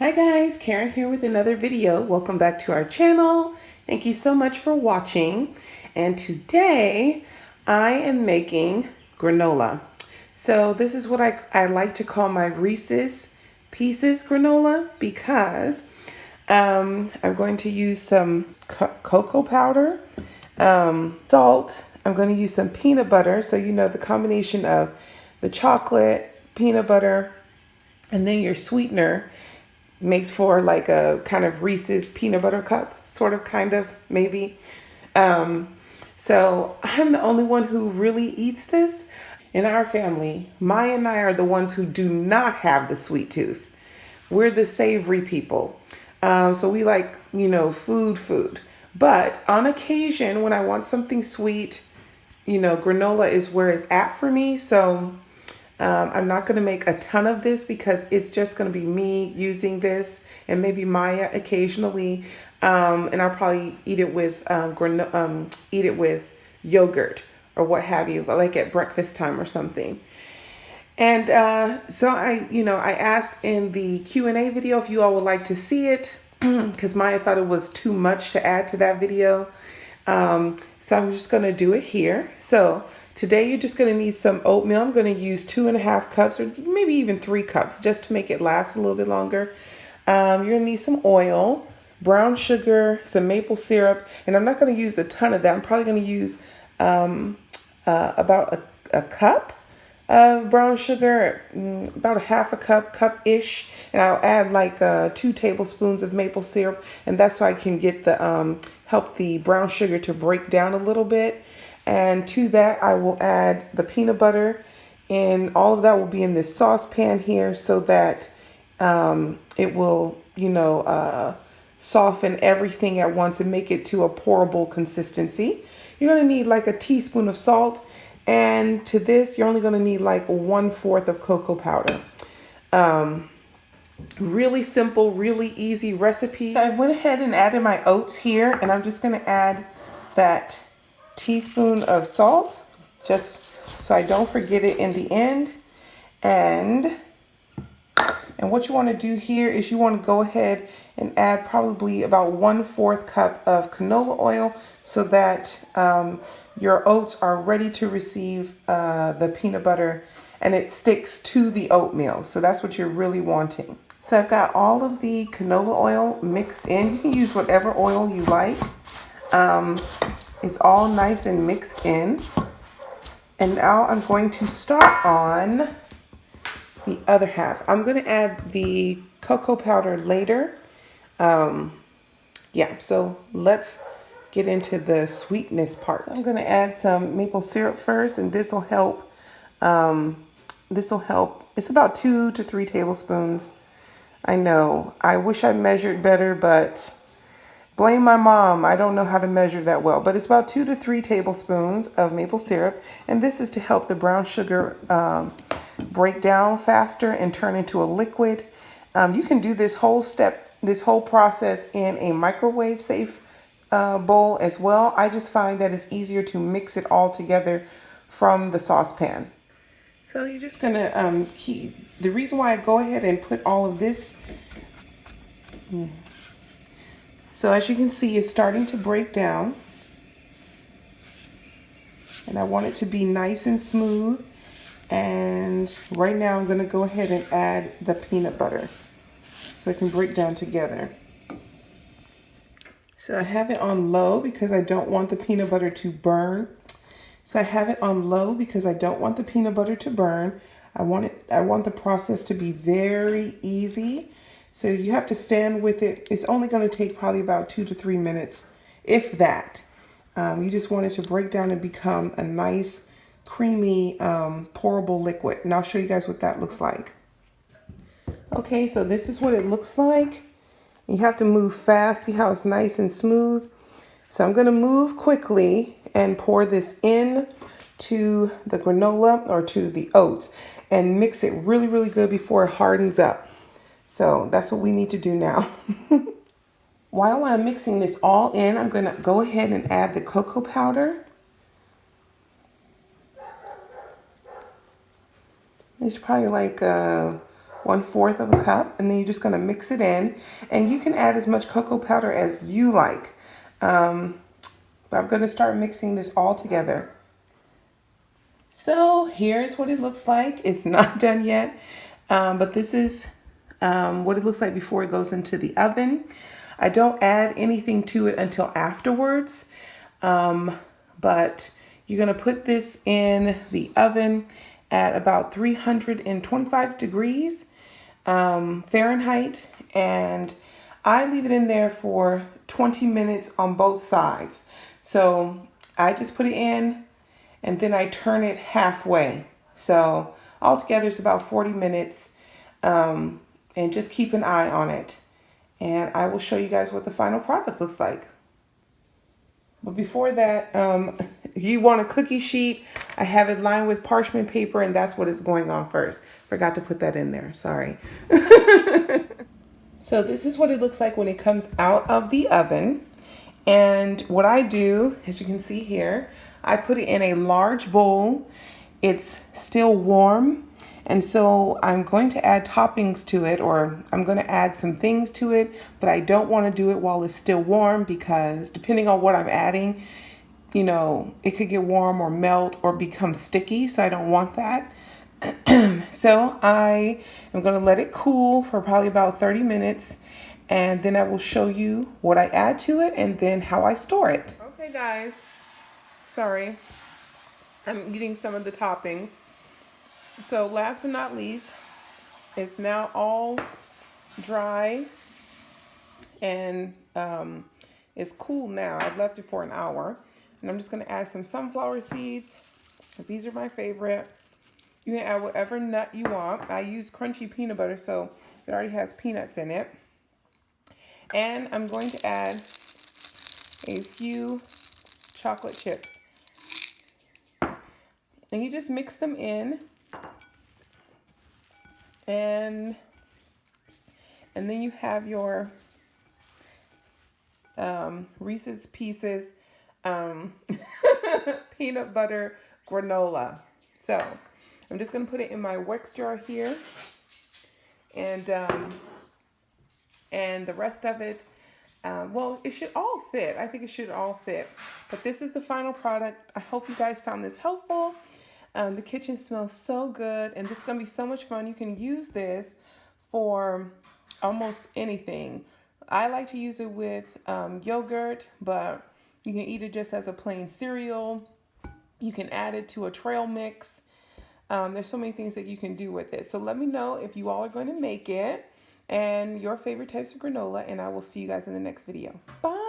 Hi guys, Karen here with another video. Welcome back to our channel. Thank you so much for watching. And today I am making granola. So this is what I like to call my Reese's Pieces granola because I'm going to use some cocoa powder, salt. I'm going to use some peanut butter. So you know the combination of the chocolate, peanut butter, and then your sweetener makes for like a kind of Reese's peanut butter cup, sort of, kind of, maybe. So I'm the only one who really eats this in our family. Maya and I are the ones who do not have the sweet tooth. We're the savory people. So we like, food. But on occasion, when I want something sweet, granola is where it's at for me. So I'm not going to make a ton of this because it's just going to be me using this and maybe Maya occasionally. And I'll probably eat it with yogurt or what have you, but like at breakfast time or something. And so I asked in the Q&A video if you all would like to see it because Maya thought it was too much to add to that video. So I'm just going to do it here. So today you're just going to need some oatmeal. I'm going to use 2.5 cups or maybe even 3 cups just to make it last a little bit longer. You're going to need some oil, brown sugar, some maple syrup, and I'm not going to use a ton of that. I'm probably going to use about a cup of brown sugar, about a half a cup-ish, and I'll add like 2 tablespoons of maple syrup, and that's so I can get the help the brown sugar to break down a little bit. And to that I will add the peanut butter, and all of that will be in this saucepan here so that it will soften everything at once and make it to a pourable consistency. You're going to need like a teaspoon of salt, and to this you're only going to need like 1/4 of cocoa powder. Really simple, really easy recipe. So I went ahead and added my oats here, and I'm just going to add that teaspoon of salt just so I don't forget it in the end. And what you want to do here is you want to go ahead and add probably about 1/4 cup of canola oil so that your oats are ready to receive the peanut butter and it sticks to the oatmeal. So that's what you're really wanting. So I've got all of the canola oil mixed in. You can use whatever oil you like. It's all nice and mixed in. And now I'm going to start on the other half. I'm going to add the cocoa powder later. So let's get into the sweetness part. So I'm going to add some maple syrup first, and this will help. It's about 2 to 3 tablespoons. I know. I wish I measured better, but blame my mom. I don't know how to measure that well, but it's about 2 to 3 tablespoons of maple syrup. And this is to help the brown sugar break down faster and turn into a liquid. You can do this whole process in a microwave safe bowl as well. I just find that it's easier to mix it all together from the saucepan. So you're just gonna the reason why I go ahead and put all of this. So as you can see, it's starting to break down, and I want it to be nice and smooth. And right now I'm going to go ahead and add the peanut butter so it can break down together. So I have it on low because I don't want the peanut butter to burn. I want the process to be very easy. So you have to stand with it. It's only going to take probably about 2 to 3 minutes, if that. You just want it to break down and become a nice, creamy, pourable liquid. And I'll show you guys what that looks like. Okay, so this is what it looks like. You have to move fast. See how it's nice and smooth? So I'm going to move quickly and pour this in to the granola or to the oats and mix it really, really good before it hardens up. So that's what we need to do now. While I'm mixing this all in, I'm going to go ahead and add the cocoa powder. It's probably like 1/4 of a cup, and then you're just going to mix it in, and you can add as much cocoa powder as you like. But I'm going to start mixing this all together. So here's what it looks like. It's not done yet, but this is what it looks like before it goes into the oven. I don't add anything to it until afterwards, but you're going to put this in the oven at about 325 degrees Fahrenheit, and I leave it in there for 20 minutes on both sides. So I just put it in and then I turn it halfway. So altogether it's about 40 minutes, and just keep an eye on it. And I will show you guys what the final product looks like. But before that, you want a cookie sheet. I have it lined with parchment paper, and that's what is going on first. Forgot to put that in there, sorry. So this is what it looks like when it comes out of the oven. And what I do, as you can see here, I put it in a large bowl. It's still warm. And so I'm going to add toppings to it, or I'm going to add some things to it, but I don't want to do it while it's still warm, because depending on what I'm adding, you know, it could get warm or melt or become sticky. So I don't want that. So I am going to let it cool for probably about 30 minutes. And then I will show you what I add to it and then how I store it. Okay, guys. Sorry. I'm eating some of the toppings. So last but not least, it's now all dry and it's cool now. I've left it for an hour. And I'm just going to add some sunflower seeds. These are my favorite. You can add whatever nut you want. I use crunchy peanut butter, so it already has peanuts in it. And I'm going to add a few chocolate chips. And you just mix them in. And then you have your Reese's Pieces peanut butter granola. So I'm just going to put it in my wax jar here. And the rest of it, well, it should all fit. I think it should all fit. But this is the final product. I hope you guys found this helpful. The kitchen smells so good, and this is going to be so much fun. You can use this for almost anything. I like to use it with yogurt, but you can eat it just as a plain cereal. You can add it to a trail mix. There's so many things that you can do with it. So let me know if you all are going to make it and your favorite types of granola, and I will see you guys in the next video. Bye.